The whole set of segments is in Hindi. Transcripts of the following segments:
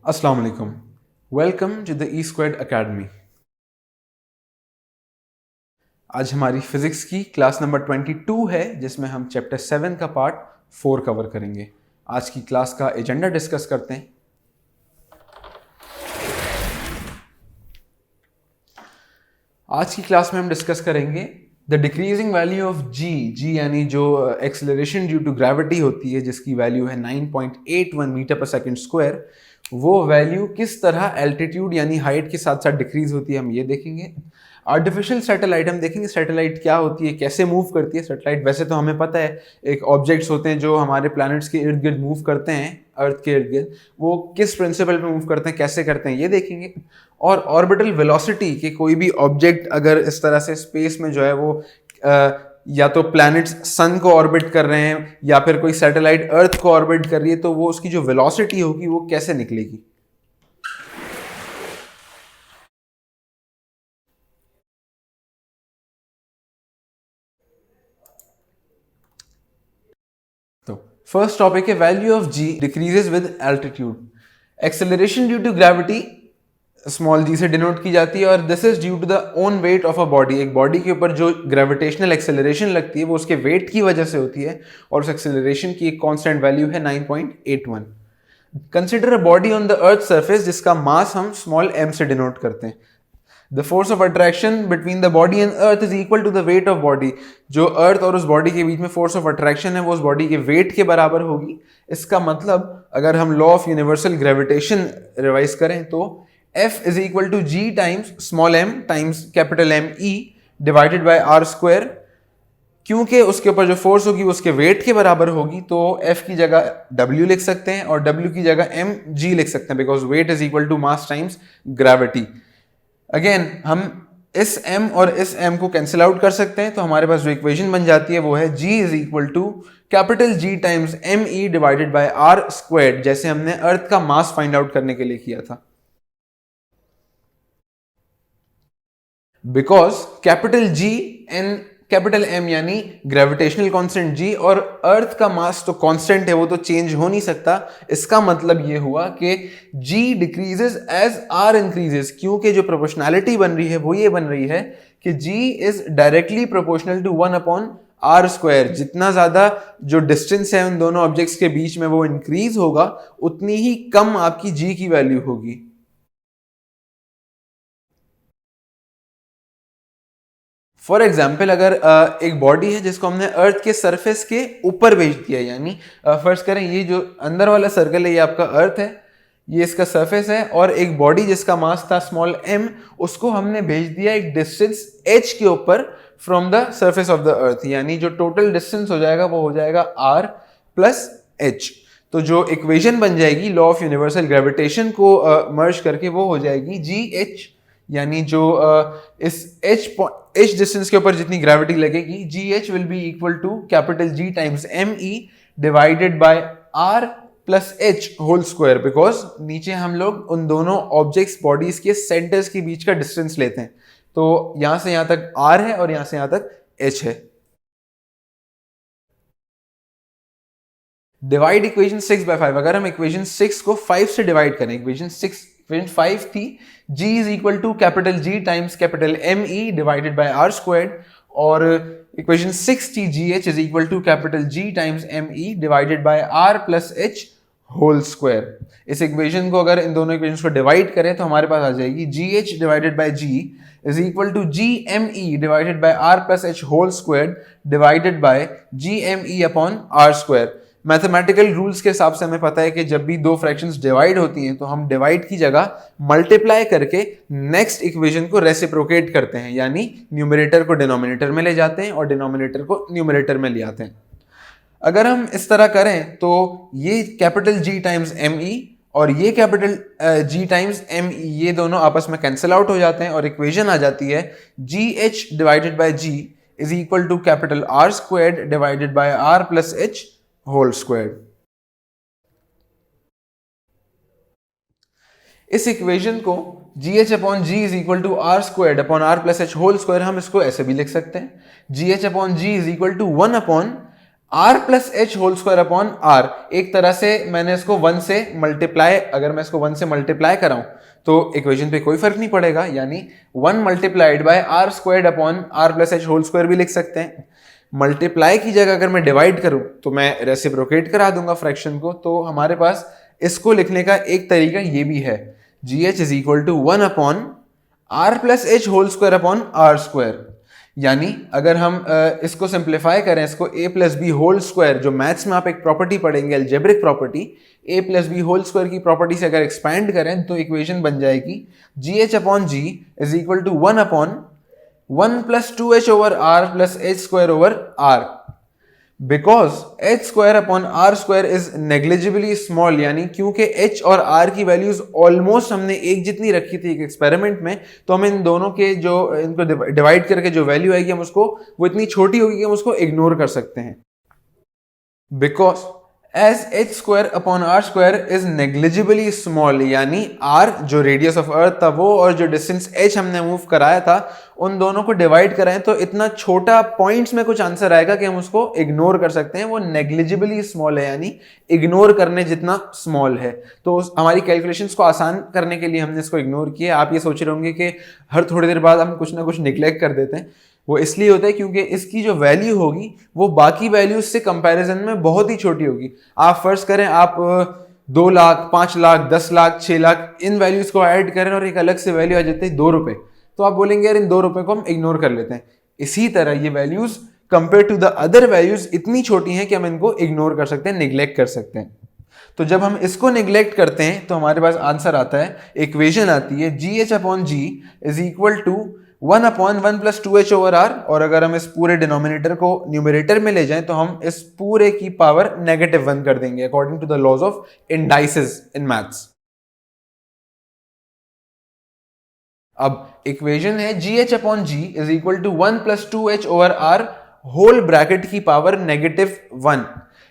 अस्सलाम वालेकुम। Welcome to the E squared academy. आज हमारी फिजिक्स की क्लास नंबर 22 है, जिसमें हम चैप्टर 7 का पार्ट 4 कवर करेंगे। आज की क्लास का एजेंडा डिस्कस करते हैं। आज की क्लास में हम डिस्कस करेंगे द डिक्रीजिंग वैल्यू ऑफ जी यानी जो एक्सेलरेशन ड्यू टू ग्रेविटी होती है, जिसकी वैल्यू है 9.81 मीटर पर सेकंड स्क्वायर। वो वैल्यू किस तरह एल्टीट्यूड यानी हाइट के साथ साथ डिक्रीज होती है, हम ये देखेंगे। आर्टिफिशियल सैटेलाइट हम देखेंगे, सैटेलाइट क्या होती है, कैसे मूव करती है। सैटेलाइट वैसे तो हमें पता है, एक ऑब्जेक्ट्स होते हैं जो हमारे प्लैनेट्स के इर्द गिर्द मूव करते हैं, अर्थ के इर्द गिर्द। वो किस प्रिंसिपल पे मूव करते हैं, कैसे करते हैं, ये देखेंगे। और ऑर्बिटल वेलोसिटी के कोई भी ऑब्जेक्ट अगर इस तरह से स्पेस में जो है वो या तो प्लैनेट्स सन को ऑर्बिट कर रहे हैं या फिर कोई सैटेलाइट अर्थ को ऑर्बिट कर रही है, तो वो उसकी जो वेलोसिटी होगी वो कैसे निकलेगी। तो फर्स्ट टॉपिक है value of g decreases with altitude. Acceleration due to gravity small g से डिनोट की जाती है, और this is due to the own weight of a body. एक बॉडी के ऊपर जो ग्रेविटेशनल एक्सेलरेशन लगती है वो उसके वेट की वजह से होती है, और उस एक्सेलरेशन की एक कांस्टेंट वैल्यू है 9.81। Consider a body on the earth surface जिसका मास हम स्मॉल m से डिनोट करते हैं। The force of attraction between the body and earth is equal to the weight of body. जो अर्थ और उस बॉडी के बीच में फोर्स ऑफ अट्रैक्शन है वो उस बॉडी के वेट के बराबर होगी। इसका मतलब अगर हम law of universal gravitation revise करें तो F is equal to G times small m times capital M E divided by R square. क्योंकि उसके ऊपर जो फोर्स होगी वो उसके वेट के बराबर होगी, तो F की जगह W लिख सकते हैं और W की जगह mg लिख सकते हैं, because weight is equal to mass times gravity. Again हम इस m और इस m को कैंसिल आउट कर सकते हैं, तो हमारे पास जो इक्वेशन बन जाती है वो है g is equal to capital G times M E divided by R squared, जैसे हमने अर्थ का मास फाइंड आउट करने के लिए किया था। Because capital G and capital M यानी ग्रेविटेशनल कांस्टेंट G, और अर्थ का मास तो कांस्टेंट है, वो तो चेंज हो नहीं सकता। इसका मतलब ये हुआ कि G decreases as R increases, क्योंकि जो प्रोपोर्शनैलिटी बन रही है वो ये बन रही है कि G is directly proportional to 1 upon R square. जितना ज्यादा जो डिस्टेंस है उन दोनों ऑब्जेक्ट्स के बीच में वो इंक्रीज होगा, उतनी ही कम आपकी G की वैल्यू होगी। फॉर एग्जाम्पल, अगर एक बॉडी है जिसको हमने अर्थ के सरफेस के ऊपर भेज दिया, यानी फर्स्ट करें ये जो अंदर वाला सर्कल है ये आपका अर्थ है, ये इसका सरफेस है, और एक बॉडी जिसका मास था स्मॉल m, उसको हमने भेज दिया एक डिस्टेंस h के ऊपर from the surface of the earth, यानी जो टोटल डिस्टेंस हो जाएगा वो हो जाएगा r प्लस h। तो जो इक्वेशन बन जाएगी लॉ ऑफ यूनिवर्सल ग्रेविटेशन को मर्ज करके वो हो जाएगी जी एच, यानी जो इस h डिस्टेंस के ऊपर जितनी ग्रेविटी लगेगी, G H will be equal to capital G times M E divided by R plus h whole square. Because नीचे हम लोग उन दोनों ऑब्जेक्ट्स बॉडीज के सेंटर्स के बीच का डिस्टेंस लेते हैं, तो यहां से यहां तक R है और यहां से यहां तक h है। Divide equation 6 by 5। अगर हम इक्वेशन 6 को 5 से डिवाइड करें, इक्वेशन 5 थी g is equal to capital G times capital M E divided by R squared, और इक्वेशन 6 थी GH is equal to capital G times M E divided by R plus H whole square. इस इक्वेशन को अगर इन दोनों इक्वेशंस को डिवाइड करें तो हमारे पास आ जाएगी GH divided by G is equal to GME divided by R plus H whole square divided by GME upon R square. Mathematical rules के हिसाब से हमें पता है कि जब भी दो फ्रैक्शंस डिवाइड होती हैं तो हम डिवाइड की जगह मल्टीप्लाई करके नेक्स्ट इक्वेशन को रेसिप्रोकेट करते हैं, यानी न्यूमरेटर को डिनोमिनेटर में ले जाते हैं और डिनोमिनेटर को न्यूमरेटर में ले आते हैं। अगर हम इस तरह करें तो ये capital G times M E और ये capital G times M E, ये दोनों आपस में कैंसिल आउट हो जाते हैं और इक्वेशन आ जाती है G H divided by G is equal to capital R squared divided by R plus H whole squared. इस इक्वेशन को G H upon G is equal to R squared upon R plus H whole square, हम इसको ऐसे भी लिख सकते हैं G H upon G is equal to 1 upon r plus H whole square upon R, एक तरह से मैंने इसको 1 से मल्टीप्लाई, अगर मैं इसको 1 से मल्टीप्लाई कराऊं तो इक्वेशन पे कोई फर्क नहीं पड़ेगा, यानी 1 multiplied by R squared upon R plus H whole square भी लिख सकते हैं। मल्टीप्लाई की जगह अगर मैं डिवाइड करूं तो मैं रेसिप्रोकेट करा दूंगा फ्रैक्शन को, तो हमारे पास इसको लिखने का एक तरीका ये भी है, G H is equal to 1 upon R plus H whole square upon R square. यानी अगर हम इसको सिंप्लीफाई करें, इसको a plus B whole square, जो मैथ्स में आप एक प्रॉपर्टी पढ़ेंगे algebraic property, a plus B whole square की प्रॉपर्टी से अगर एक्सपैंड करें तो इक्वेशन बन जाएगी G H upon G is equal to 1 upon 1 plus 2h over r plus H square over r, because H square upon R square is negligibly small, यानी क्योंकि h और r की वैल्यूज ऑलमोस्ट हमने एक जितनी रखी थी एक एक्सपेरिमेंट में, तो हम इन दोनों के जो इनको डिवाइड करके जो वैल्यू आएगी हम उसको, वो इतनी छोटी होगी कि हम उसको इग्नोर कर सकते हैं। Because as H square upon R square is negligibly small, यानी r जो रेडियस ऑफ अर्थ था वो और जो डिस्टेंस h हमने मूव कराया था, उन दोनों को डिवाइड कराएं तो इतना छोटा पॉइंट्स में कुछ आंसर आएगा कि हम उसको इग्नोर कर सकते हैं। वो नेग्लिजिबली स्मॉल है, यानी इग्नोर करने जितना स्मॉल है। तो हमारी कैलकुलेशंस को आसान करने के लिए हमने इसको इग्नोर किया। आप ये सोच रहे होंगे कि हर थोड़ी देर बाद हम कुछ ना कुछ निग्लेक्ट कर देते हैं, वो इसलिए होता है क्योंकि इसकी जो वैल्यू होगी वो बाकी वैल्यूज से कंपैरिजन में बहुत ही छोटी होगी। आप फर्ज करें आप 2 लाख, 5 लाख, 10 लाख, 6 लाख इन वैल्यूज को ऐड करें और एक अलग से वैल्यू आ जाती है 2 रुपए, तो आप बोलेंगे यार इन 2 रुपए को हम इग्नोर कर लेते हैं। इसी तरह ये values compare to the other values इतनी छोटी हैं कि हम इनको इग्नोर कर सकते हैं, निग्लेक्ट कर सकते हैं। तो जब हम इसको निग्लेक्ट करते हैं तो हमारे पास आंसर आता है, इक्वेशन आती है G H upon G is equal to 1 upon 1 plus 2h over R, और अगर हम इस पूरे डिनोमिनेटर को न्यूमरेटर में ले जाएं तो हम इस पूरे की पावर -1 कर देंगे according to the laws of indices in maths. अब इक्वेशन है G H upon G is equal to 1 plus 2h over R whole bracket की पावर -1।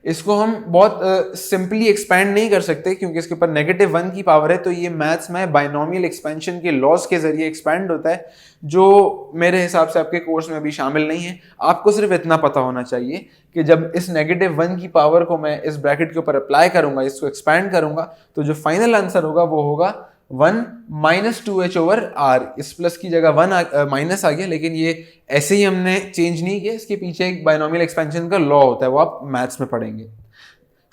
इसको हम बहुत सिंपली एक्सपैंड नहीं कर सकते क्योंकि इसके ऊपर -1 की पावर है, तो ये मैथ्स में बाइनोमियल एक्सपेंशन के लॉज के जरिए एक्सपैंड होता है, जो मेरे हिसाब से आपके कोर्स में अभी शामिल नहीं है। आपको सिर्फ इतना पता होना चाहिए कि जब इस -1 की पावर को मैं इस ब्रैकेट के ऊपर अप्लाई करूंगा, इसको एक्सपैंड करूंगा, तो जो फाइनल आंसर होगा वो होगा 1 माइनस 2h ओवर r। इस प्लस की जगह 1 माइनस आ गया, लेकिन ये ऐसे ही हमने चेंज नहीं किया, इसके पीछे एक बाइनोमियल एक्सपेंशन का लॉ होता है, वो आप मैथ्स में पढ़ेंगे।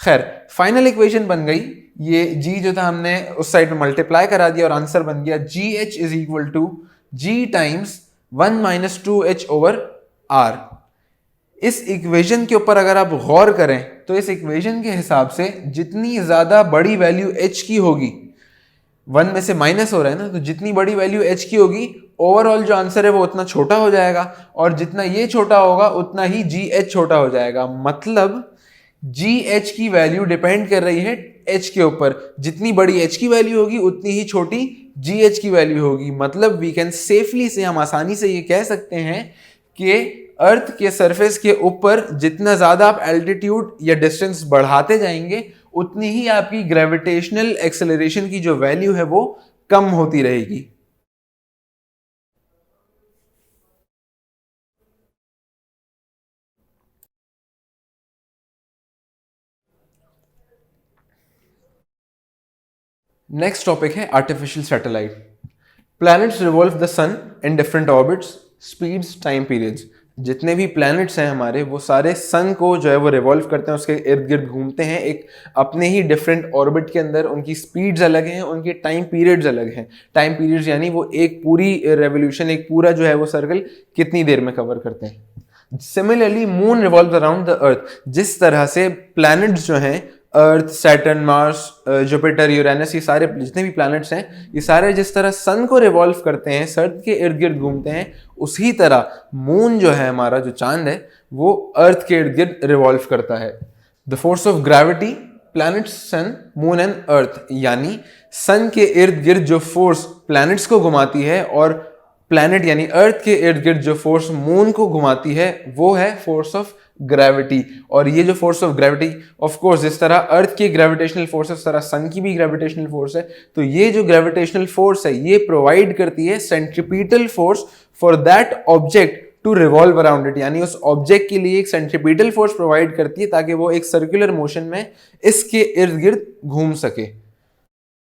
खैर, फाइनल इक्वेशन बन गई, ये g जो था हमने उस साइड में मल्टीप्लाई करा दिया और आंसर बन गया G H is equal to G times 1 minus 2h over r। इस इक्वेशन के ऊपर अगर आप गौर करें तो इस इक्वेशन के हिसाब से जितनी ज्यादा बड़ी वैल्यू h की होगी, 1 में से माइनस हो रहा है ना, तो जितनी बड़ी वैल्यू h की होगी ओवरऑल जो आंसर है वो उतना छोटा हो जाएगा, और जितना ये छोटा होगा उतना ही जी एच छोटा हो जाएगा। मतलब जी एच की वैल्यू डिपेंड कर रही है h के ऊपर, जितनी बड़ी h की वैल्यू होगी उतनी ही छोटी जी एच की वैल्यू होगी। मतलब वी कैन सेफली से, हम आसानी से ये कह सकते हैं कि अर्थ के सरफेस के ऊपर जितना ज्यादा आप एल्टीट्यूड या डिस्टेंस बढ़ाते जाएंगे उतनी ही आपकी ग्रेविटेशनल एक्सेलरेशन की जो वैल्यू है वो कम होती रहेगी। नेक्स्ट टॉपिक है artificial satellite. Planets revolve the sun in different orbits, speeds, time periods. जितने भी प्लैनेट्स हैं हमारे, वो सारे सन को जो है वो रिवॉल्व करते हैं, उसके इर्द गिर्द घूमते हैं एक अपने ही डिफरेंट ऑर्बिट के अंदर। उनकी स्पीड्स अलग हैं, उनके टाइम पीरियड्स अलग हैं। टाइम पीरियड्स यानी वो एक पूरी रेवोल्यूशन, एक पूरा जो है वो सर्कल कितनी देर में कवर करते हैं। Similarly moon revolve around the earth. जिस तरह से प्लैनेट्स जो हैं, अर्थ, सैटर्न, मार्स, जुपिटर, यूरेनस, ये सारे जितने भी प्लैनेट्स हैं, ये सारे जिस तरह सन को रिवॉल्व करते हैं, सन के इर्द गिर्द घूमते हैं, उसी तरह मून जो है हमारा, जो चांद है, वो अर्थ के इर्द गिर्द रिवॉल्व करता है। The force of gravity, planets, sun, moon and earth, यानी सन के इर्द गिर्द जो फोर्स प्लैनेट्स को घुमाती है और प्लैनेट यानी अर्थ के इर्द गिर्द जो फोर्स मून को घुमाती है, वो है फोर्स ऑफ ग्रेविटी। और ये जो force of gravity, of course जिस तरह अर्थ की ग्रेविटेशनल फोर्स है उस तरह सन की भी ग्रेविटेशनल फोर्स है, तो ये जो ग्रेविटेशनल फोर्स है ये प्रोवाइड करती है centripetal force for that object to revolve around it, यानी उस ऑब्जेक्ट के लिए एक सेंट्रीपिटल फोर्स प्रोवाइड करती है ताकि वो एक सर्कुलर मोशन में इसके इर्द गिर्द घूम सके।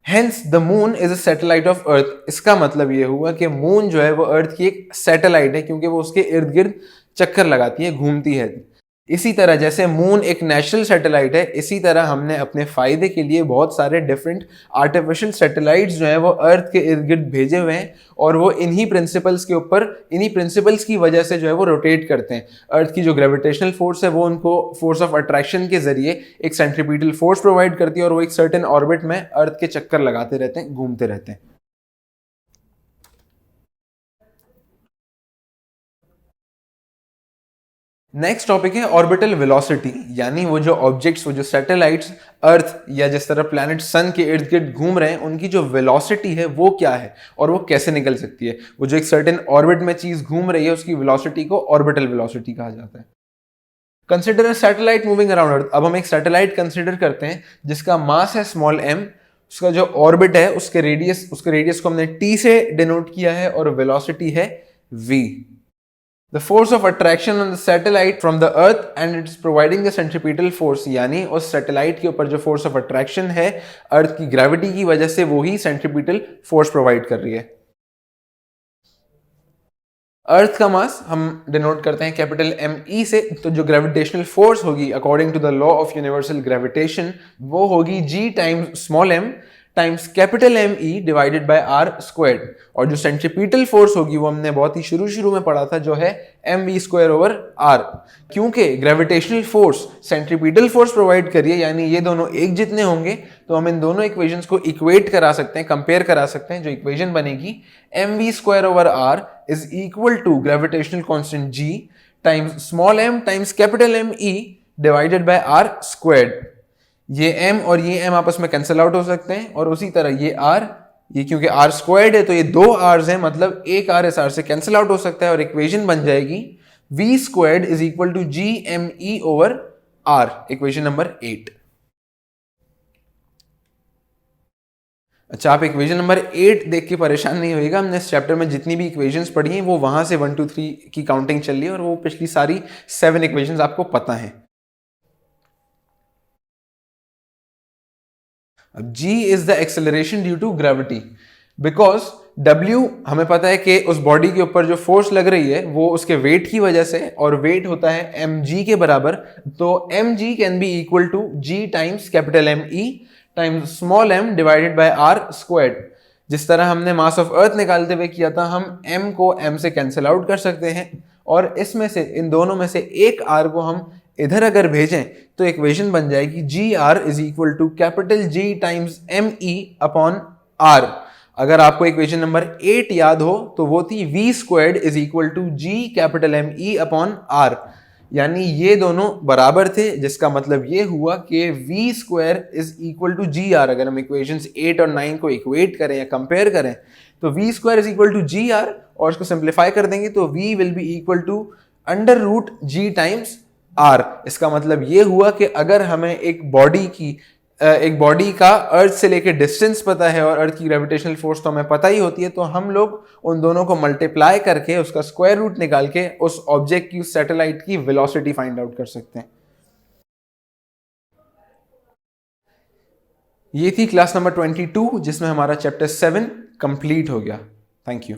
Hence the moon is a satellite of earth। इसका मतलब ये हुआ कि मून जो है वो अर्थ की एक सैटेलाइट है क्योंकि वो उसके इर्द गिर्द चक्कर लगाती है, घूमती है। इसी तरह जैसे मून एक नेशनल सैटेलाइट है, इसी तरह हमने अपने फायदे के लिए बहुत सारे डिफरेंट आर्टिफिशियल सैटेलाइट्स जो हैं वो अर्थ के इर्द गिर्द भेजे हुए हैं और वो इन्हीं प्रिंसिपल्स के ऊपर, इन्हीं प्रिंसिपल्स की वजह से जो है वो रोटेट करते हैं। अर्थ की जो ग्रेविटेशनल फोर्स है वो उनको फोर्स ऑफ अट्रैक्शन के जरिए एक सेंट्रीपिटल फोर्स प्रोवाइड करती है और वो एक सर्टेन ऑर्बिट में अर्थ के चक्कर लगाते रहते हैं, घूमते रहते हैं। नेक्स्ट टॉपिक है ऑर्बिटल वेलोसिटी, यानी वो जो ऑब्जेक्ट्स, वो जो सैटेलाइट्स अर्थ या जिस तरह प्लैनेट सन के इर्द गिर्द घूम रहे हैं, उनकी जो वेलोसिटी है वो क्या है और वो कैसे निकल सकती है। वो जो एक सर्टेन ऑर्बिट में चीज घूम रही है उसकी वेलोसिटी को ऑर्बिटल वेलोसिटी कहा जाता है। Consider a satellite moving around earth. अब हम एक सैटेलाइट कंसिडर करते हैं जिसका मास है स्मॉल m, उसका जो ऑर्बिट है उसके रेडियस को हमने t से डिनोट किया है और वेलोसिटी है v। The force of attraction on the satellite from the earth and it is providing the centripetal force, यानी उस सैटेलाइट के ऊपर जो फोर्स ऑफ अट्रैक्शन है अर्थ की ग्रेविटी की वजह से वो ही सेंट्रीपिटल फोर्स प्रोवाइड कर रही है। अर्थ का मास हम डिनोट करते हैं कैपिटल ME से, तो जो ग्रेविटेशनल फोर्स होगी according to the law of universal gravitation वो होगी G times small m times capital ME divided by R squared. और जो सेंट्रीपिटल फोर्स होगी वो हमने बहुत ही शुरू में पढ़ा था, जो है mv स्क्वायर ओवर R। क्योंकि gravitational force centripetal force provide करिए, यानी ये दोनों एक जितने होंगे, तो हम इन दोनों इक्वेशंस को इक्वेट करा सकते हैं, कंपेयर करा सकते हैं। जो इक्वेशन बनेगी mv square over R is equal to gravitational constant G times small m times capital ME divided by R squared. ये m और ये m आपस में कैंसिल आउट हो सकते हैं और उसी तरह ये r, ये क्योंकि r स्क्वायर्ड है तो ये दो r's हैं, मतलब एक r इस r से कैंसिल आउट हो सकता है और इक्वेशन बन जाएगी v squared is equal to g me over r, equation number 8। अच्छा, आप इक्वेशन नंबर 8 देख के परेशान नहीं होइएगा, हमने इस चैप्टर में जितनी भी इक्वेशंस पढ़ी हैं वो वहां से 1 2 3 की काउंटिंग चल रही है और वो पिछली सारी 7 इक्वेशंस आपको पता है। अब G is the acceleration due to gravity, because W हमें पता है कि उस बॉडी के ऊपर जो फोर्स लग रही है वो उसके वेट की वजह से, और वेट होता है mg के बराबर, तो mg can be equal to G times capital ME times small m divided by R squared. जिस तरह हमने मास ऑफ अर्थ निकालते हुए किया था, हम m को m से कैंसिल आउट कर सकते हैं और इसमें से, इन दोनों में से एक r को हम इधर अगर भेजें तो इक्वेशन बन जाएगी GR is equal to capital G times ME upon R। अगर आपको इक्वेशन नंबर 8 याद हो तो वो थी V squared is equal to G capital ME upon R, यानी ये दोनों बराबर थे, जिसका मतलब ये हुआ कि V square is equal to GR। अगर हम इक्वेशंस 8 और 9 को इक्वेट करें या कंपेयर करें तो V square is equal to GR और इसको सिंप्लीफाई कर देंगे तो V will be equal to under root G times R। इसका मतलब ये हुआ कि अगर हमें एक बॉडी का अर्थ से लेके डिस्टेंस पता है और अर्थ की ग्रेविटेशनल फोर्स तो हमें पता ही होती है, तो हम लोग उन दोनों को मल्टीप्लाई करके उसका स्क्वायर रूट निकाल के उस ऑब्जेक्ट की, उस सैटेलाइट की वेलोसिटी फाइंड आउट कर सकते हैं। ये थी क्लास नंबर 22 जिसमें हमारा चैप्टर 7 कंप्लीट हो गया। Thank you.